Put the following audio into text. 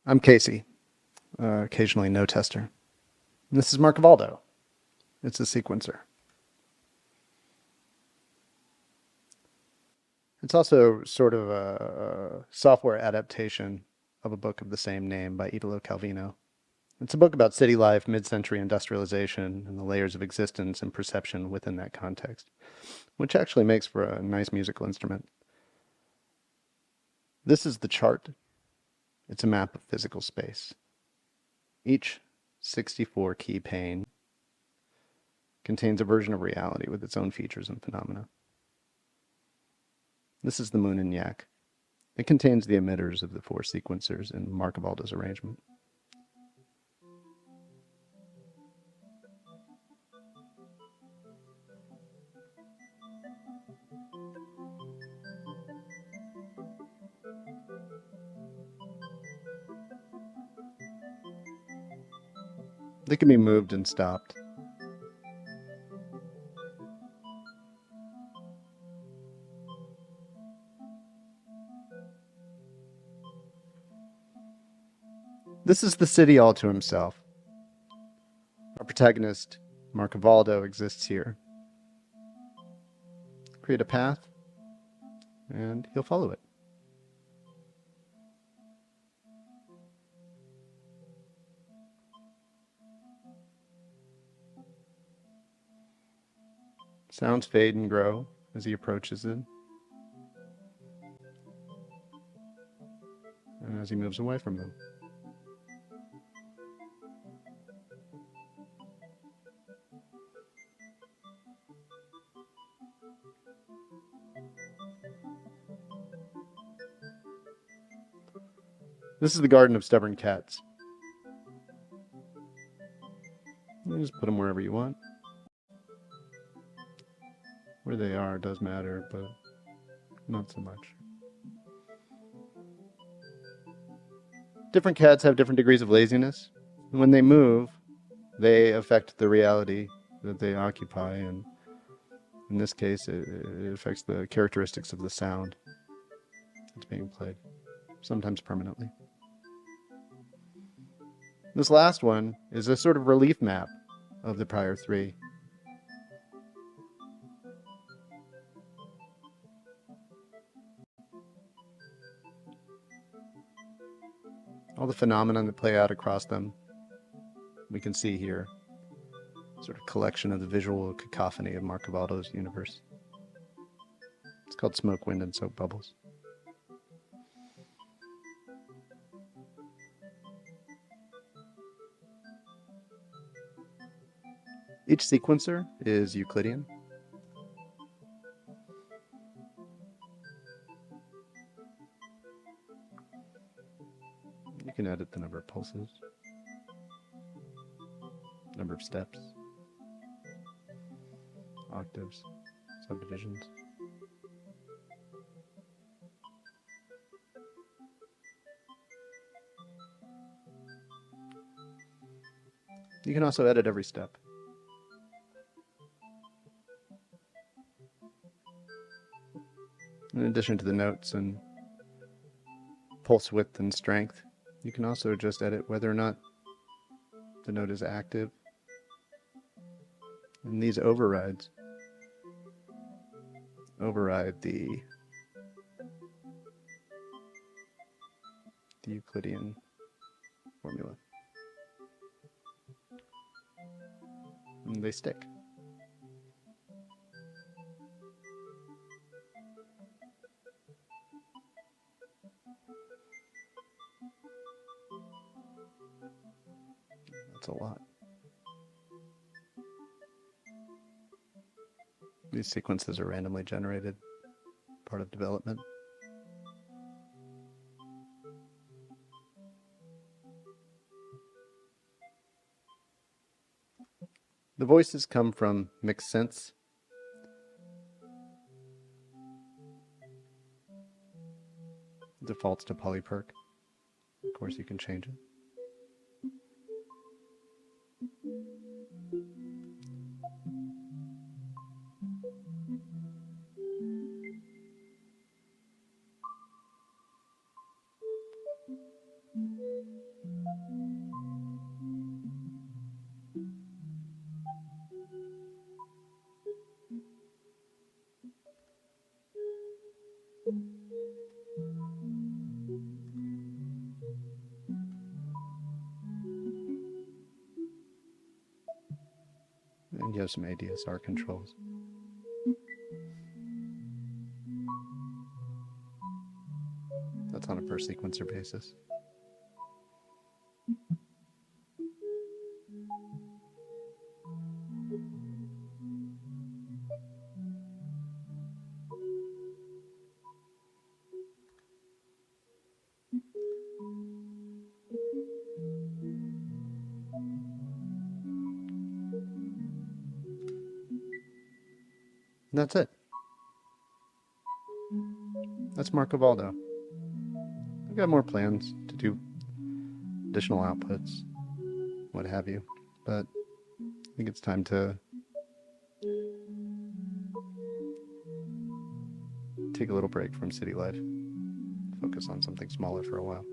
I'm Casey, occasionally no tester. And this is Marcovaldo. It's a sequencer. It's also sort of a software adaptation of a book of the same name by Italo Calvino. It's a book about city life, mid-century industrialization, and the layers of existence and perception within that context, which actually makes for a nice musical instrument. This is the chart. It's a map of physical space. Each 64-key pane contains a version of reality with its own features and phenomena. This is the moon and yak. It contains the emitters of the four sequencers in Marcovaldo's arrangement. They can be moved and stopped. This is the city all to himself. Our protagonist, Marcovaldo, exists here. Create a path, and he'll follow it. Sounds fade and grow as he approaches it, and as he moves away from them. This is the Garden of Stubborn Cats. You just put them wherever you want. Where they are does matter, but not so much. Different cats have different degrees of laziness. When they move, they affect the reality that they occupy, and in this case, it affects the characteristics of the sound that's being played, sometimes permanently. This last one is a sort of relief map of the prior three. All the phenomena that play out across them, we can see here. Sort of collection of the visual cacophony of Marcovaldo's universe. It's called Smoke, Wind, and Soap Bubbles. Each sequencer is Euclidean. You can edit the number of pulses, number of steps, octaves, subdivisions. You can also edit every step. In addition to the notes and pulse width and strength, you can also just edit whether or not the note is active. And these overrides override the Euclidean formula. And they stick. That's a lot. These sequences are randomly generated, part of development. The voices come from mixed synths. Defaults to polyperk. Of course, you can change it. And you have some ADSR controls. That's on a per sequencer basis. And that's it. That's Marcovaldo. I've got more plans to do additional outputs, what have you, but I think it's time to take a little break from city life, focus on something smaller for a while.